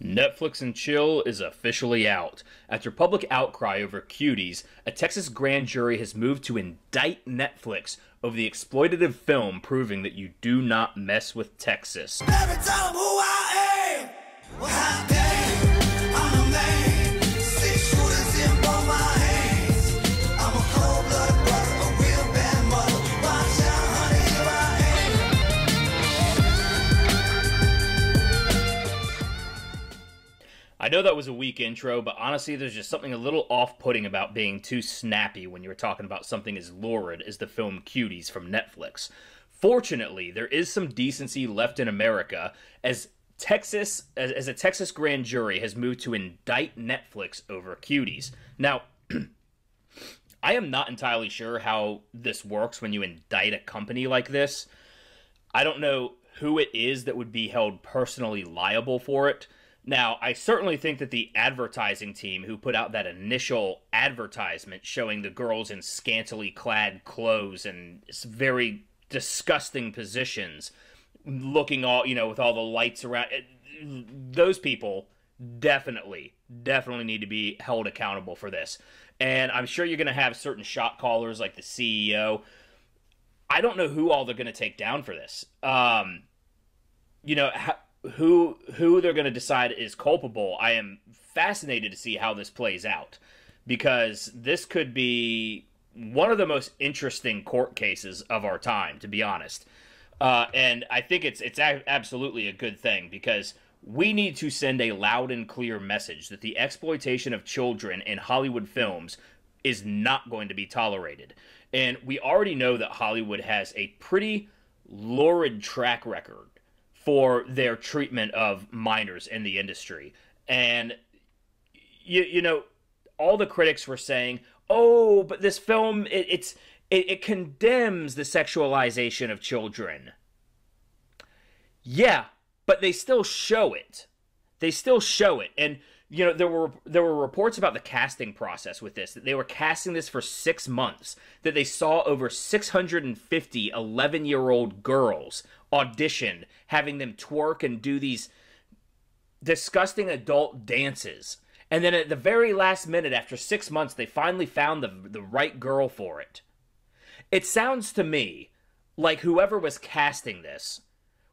Netflix and chill is officially out. After public outcry over Cuties, a Texas grand jury has moved to indict Netflix over the exploitative film, proving that you do not mess with Texas. Every time who I am, well, how damn, I'm a man. Six shooters in both my hands. I'm a cold-blooded brother, a real bad mother. Watch out, honey, here I am. I know that was a weak intro, but honestly, there's just something a little off-putting about being too snappy when you're talking about something as lurid as the film Cuties from Netflix. Fortunately, there is some decency left in America as a Texas grand jury has moved to indict Netflix over Cuties. Now, I am not entirely sure how this works when you indict a company like this. I don't know who it is that would be held personally liable for it. Now, I certainly think that the advertising team who put out that initial advertisement showing the girls in scantily clad clothes and very disgusting positions, looking all, with all the lights around, those people definitely need to be held accountable for this. And I'm sure you're going to have certain shot callers like the CEO. I don't know who all they're going to take down for this. Who they're going to decide is culpable. I am fascinated to see how this plays out, because this could be one of the most interesting court cases of our time, to be honest. And I think it's absolutely a good thing, because we need to send a loud and clear message that the exploitation of children in Hollywood films is not going to be tolerated. And we already know that Hollywood has a pretty lurid track record for their treatment of minors in the industry. And, all the critics were saying, oh, but this film, it condemns the sexualization of children. Yeah, but they still show it. They still show it. And, there were reports about the casting process with this, that they were casting this for 6 months, that they saw over 650 11-year-old girls audition, having them twerk and do these disgusting adult dances. And then at the very last minute, after 6 months, they finally found the right girl for it. It sounds to me like whoever was casting this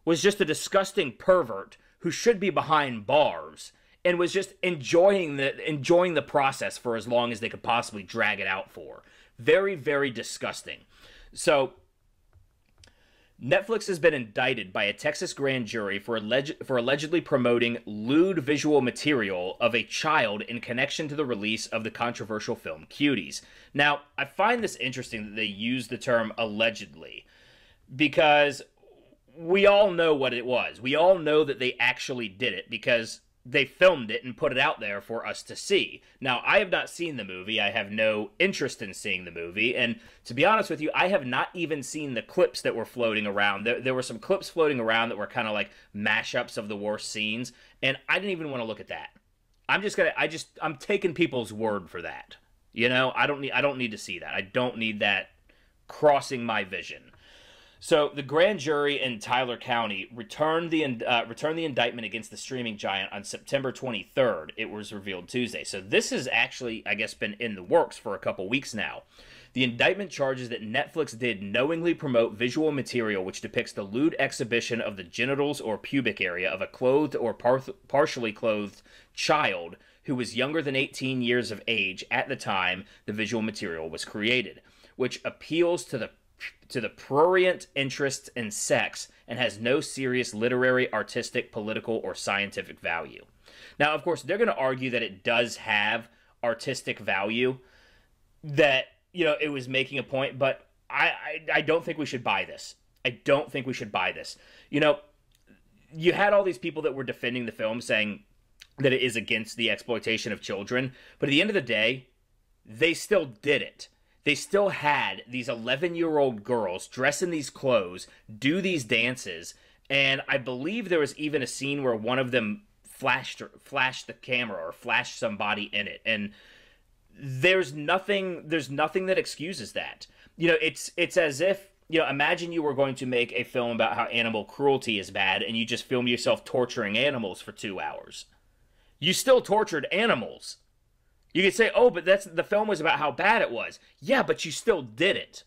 was just a disgusting pervert who should be behind bars and was just enjoying the process for as long as they could possibly drag it out for. Very, very disgusting. So, Netflix has been indicted by a Texas grand jury for allegedly promoting lewd visual material of a child in connection to the release of the controversial film Cuties. Now, I find this interesting that they use the term allegedly, because we all know what it was. We all know that they actually did it, because they filmed it and put it out there for us to see. Now, I have not seen the movie. I have no interest in seeing the movie. And to be honest with you, I have not even seen the clips that were floating around. There were some clips floating around that were kind of like mashups of the worst scenes. And I didn't even want to look at that. I'm taking people's word for that. I don't need to see that. I don't need that crossing my vision. So the grand jury in Tyler County returned the indictment against the streaming giant on September 23rd. It was revealed Tuesday. So this has actually, I guess, been in the works for a couple weeks now. The indictment charges that Netflix did knowingly promote visual material which depicts the lewd exhibition of the genitals or pubic area of a clothed or partially clothed child who was younger than 18 years of age at the time the visual material was created, which appeals to the prurient interests in sex and has no serious literary, artistic, political, or scientific value. Now, of course, they're going to argue that it does have artistic value, that, it was making a point, but I don't think we should buy this. I don't think we should buy this. You had all these people that were defending the film saying that it is against the exploitation of children, but at the end of the day, they still did it. They still had these 11-year-old girls dress in these clothes, do these dances, and I believe there was even a scene where one of them flashed the camera or flashed somebody in it, and there's nothing that excuses that. It's as if, imagine you were going to make a film about how animal cruelty is bad, and you just film yourself torturing animals for 2 hours. You still tortured animals. You could say, oh, but the film was about how bad it was. Yeah, but you still did it.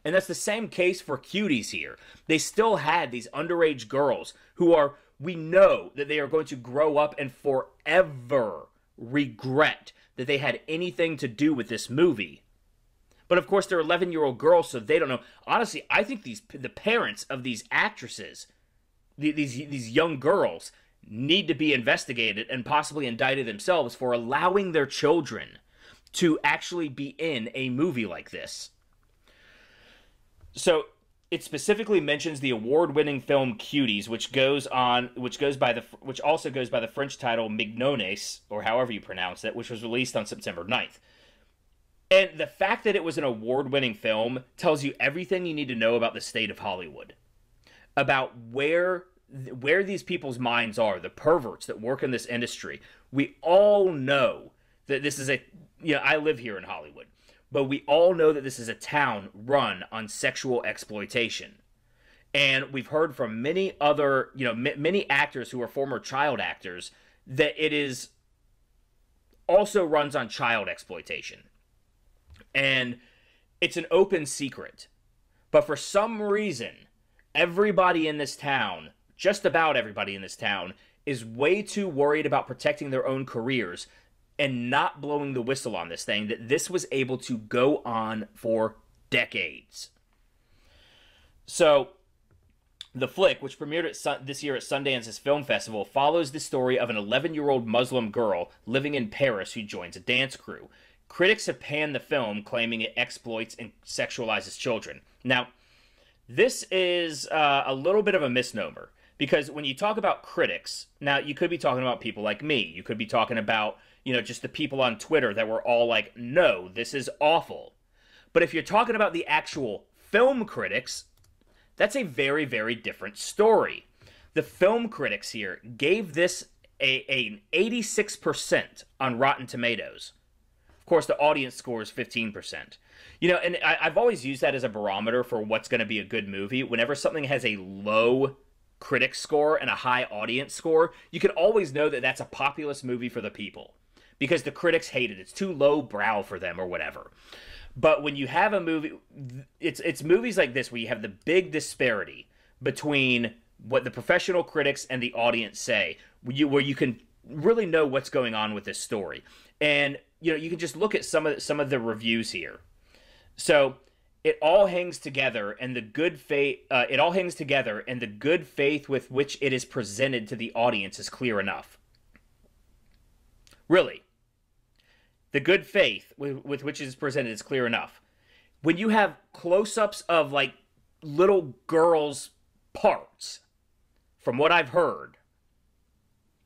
And that's the same case for Cuties here. They still had these underage girls who are, we know that they are going to grow up and forever regret that they had anything to do with this movie. But of course, they're 11-year-old girls, so they don't know. Honestly, I think the parents of these actresses, these young girls, need to be investigated and possibly indicted themselves for allowing their children to actually be in a movie like this. So it specifically mentions the award-winning film Cuties, which also goes by the French title Mignones, or however you pronounce it, which was released on September 9th. And the fact that it was an award-winning film tells you everything you need to know about the state of Hollywood, about where these people's minds are, the perverts that work in this industry. We all know that this is I live here in Hollywood, but we all know that this is a town run on sexual exploitation. And we've heard from many other, many actors who are former child actors that it is also runs on child exploitation. And it's an open secret. But for some reason, everybody in this town, just about everybody in this town, is way too worried about protecting their own careers and not blowing the whistle on this thing, that this was able to go on for decades. So, the flick, which premiered this year at Sundance's Film Festival, follows the story of an 11-year-old Muslim girl living in Paris who joins a dance crew. Critics have panned the film, claiming it exploits and sexualizes children. Now, this is a little bit of a misnomer, because when you talk about critics, now you could be talking about people like me. You could be talking about, just the people on Twitter that were all like, no, this is awful. But if you're talking about the actual film critics, that's a very, very different story. The film critics here gave this an 86% on Rotten Tomatoes. Of course, the audience score is 15%. And I've always used that as a barometer for what's going to be a good movie. Whenever something has a low critic score and a high audience score, you can always know that that's a populist movie for the people, because the critics hate it. It's too low brow for them or whatever. But when you have a movie, it's movies like this where you have the big disparity between what the professional critics and the audience say, where you can really know what's going on with this story. And you can just look at some of the reviews here. So it all hangs together, and the good faith. It all hangs together, and the good faith with which it is presented to the audience is clear enough. Really, the good faith with which it is presented is clear enough. When you have close-ups of like little girls' parts, from what I've heard,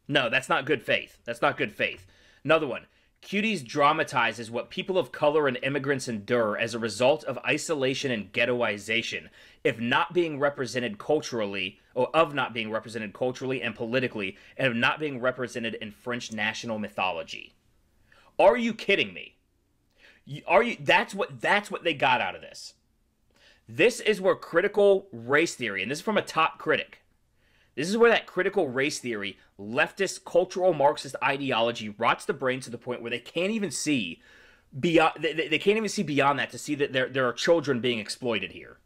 no, that's not good faith. That's not good faith. Another one. Cuties dramatizes what people of color and immigrants endure as a result of isolation and ghettoization, of not being represented culturally and politically, and of not being represented in French national mythology. Are you kidding me? That's what they got out of this. This is where critical race theory, and this is from a top critic, this is where that critical race theory, leftist, cultural Marxist ideology rots the brain to the point where they can't even see beyond. They can't even see beyond that to see that there are children being exploited here.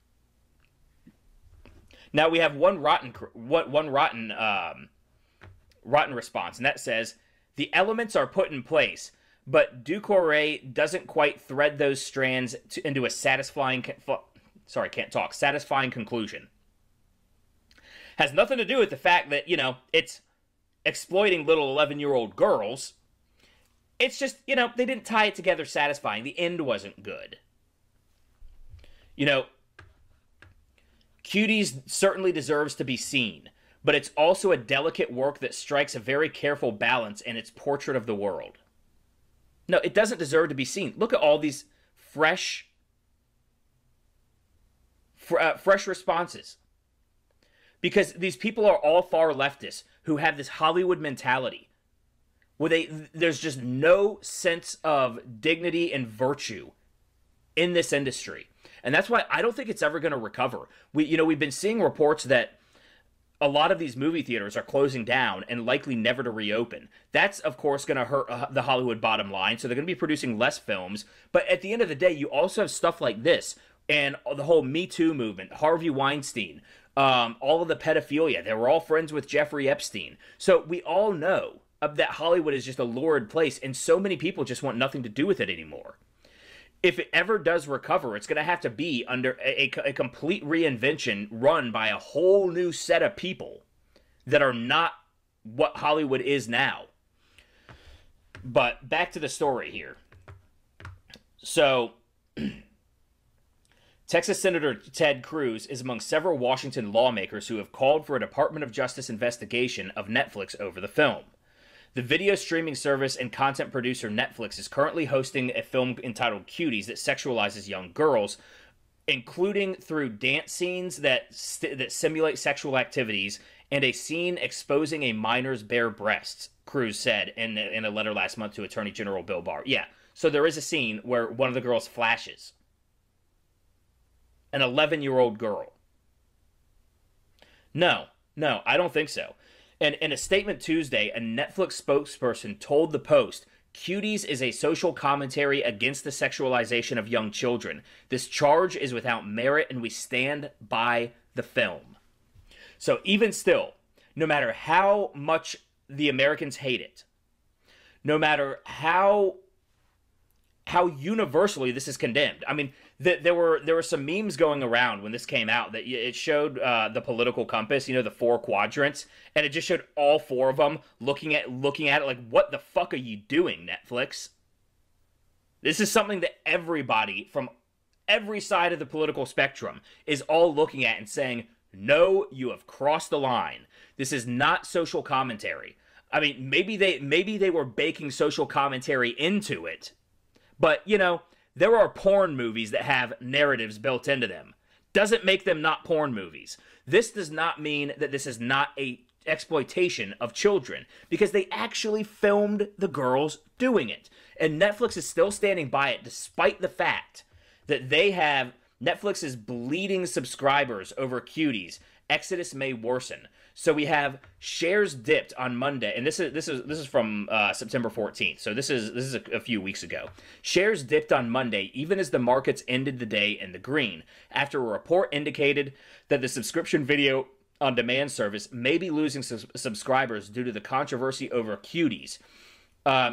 Now we have one rotten response, and that says the elements are put in place, but Ducouré doesn't quite thread those strands into a satisfying conclusion. Has nothing to do with the fact that, it's exploiting little 11-year-old girls. It's just, they didn't tie it together satisfying. The end wasn't good. Cuties certainly deserves to be seen, but it's also a delicate work that strikes a very careful balance in its portrait of the world. No, it doesn't deserve to be seen. Look at all these fresh responses. Because these people are all far leftists who have this Hollywood mentality where there's just no sense of dignity and virtue in this industry. And that's why I don't think it's ever going to recover. We've been seeing reports that a lot of these movie theaters are closing down and likely never to reopen. That's, of course, going to hurt the Hollywood bottom line, so they're going to be producing less films. But at the end of the day, you also have stuff like this, and the whole Me Too movement, Harvey Weinstein, all of the pedophilia. They were all friends with Jeffrey Epstein. So we all know that Hollywood is just a lurid place, and so many people just want nothing to do with it anymore. If it ever does recover, it's going to have to be under a complete reinvention run by a whole new set of people that are not what Hollywood is now. But back to the story here. So, Texas Senator Ted Cruz is among several Washington lawmakers who have called for a Department of Justice investigation of Netflix over the film. The video streaming service and content producer Netflix is currently hosting a film entitled Cuties that sexualizes young girls, including through dance scenes that simulate sexual activities and a scene exposing a minor's bare breasts, Cruz said in a letter last month to Attorney General Bill Barr. Yeah, so there is a scene where one of the girls flashes. An 11-year-old girl. No, I don't think so. And in a statement Tuesday, a Netflix spokesperson told The Post, Cuties is a social commentary against the sexualization of young children. This charge is without merit, and we stand by the film. So even still, no matter how much the Americans hate it, no matter how universally this is condemned. I mean, there were some memes going around when this came out that it showed the political compass, you know, the 4 quadrants, and it just showed all 4 of them looking at it like, what the fuck are you doing, Netflix? This is something that everybody from every side of the political spectrum is all looking at and saying, no, you have crossed the line. This is not social commentary. I mean, maybe they were baking social commentary into it. But, you know, there are porn movies that have narratives built into them. Doesn't make them not porn movies. This does not mean that this is not a exploitation of children, because they actually filmed the girls doing it. And Netflix is still standing by it, despite the fact that Netflix is bleeding subscribers over Cuties. Exodus may worsen. So we have shares dipped on Monday, and this is from September 14th. So this is a few weeks ago. Shares dipped on Monday, even as the markets ended the day in the green, after a report indicated that the subscription video on demand service may be losing subscribers due to the controversy over Cuties.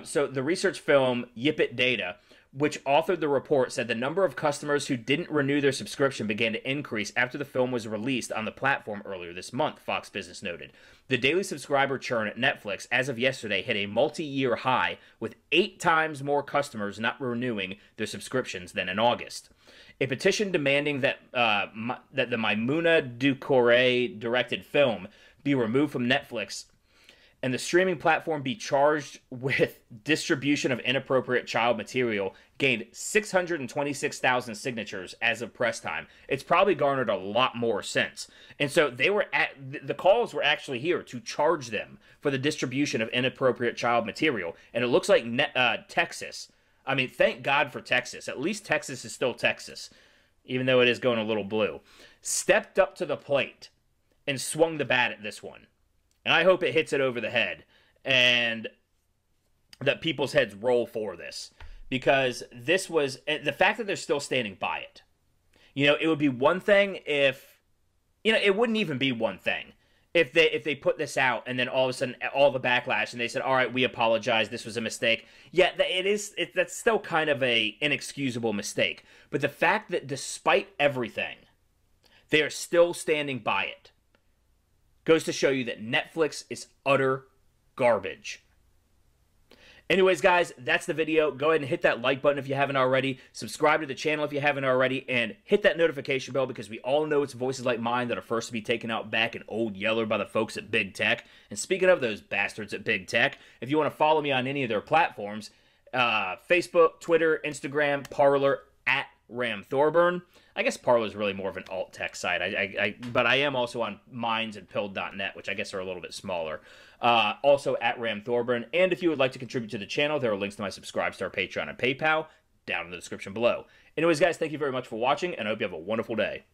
So the research firm Yipit Data, which authored the report, said the number of customers who didn't renew their subscription began to increase after the film was released on the platform earlier this month, Fox Business noted. The daily subscriber churn at Netflix, as of yesterday, hit a multi-year high, with 8 times more customers not renewing their subscriptions than in August. A petition demanding that that the Maimouna Doucouré directed film be removed from Netflix and the streaming platform be charged with distribution of inappropriate child material gained 626,000 signatures as of press time. It's probably garnered a lot more since. And so the calls were actually here to charge them for the distribution of inappropriate child material. And it looks like Texas, I mean, thank God for Texas. At least Texas is still Texas, even though it is going a little blue. Stepped up to the plate and swung the bat at this one. And I hope it hits it over the head and that people's heads roll for this, because this was the fact that they're still standing by it. You know, it would be one thing if, you know, it wouldn't even be one thing if they put this out and then all of a sudden all the backlash and they said, all right, we apologize, this was a mistake. Yeah, that's still kind of a inexcusable mistake. But the fact that despite everything, they are still standing by it goes to show you that Netflix is utter garbage. Anyways, guys, that's the video. Go ahead and hit that like button if you haven't already. Subscribe to the channel if you haven't already. And hit that notification bell, because we all know it's voices like mine that are first to be taken out back in Old Yeller by the folks at Big Tech. And speaking of those bastards at Big Tech, if you want to follow me on any of their platforms, Facebook, Twitter, Instagram, Parler, at Ram Thorburn. I guess Parler is really more of an alt-tech site, but I am also on Minds and Pilled.net, which I guess are a little bit smaller. Also at Ram Thorburn. And if you would like to contribute to the channel, there are links to my Subscribestar, Patreon, and PayPal down in the description below. Anyways, guys, thank you very much for watching, and I hope you have a wonderful day.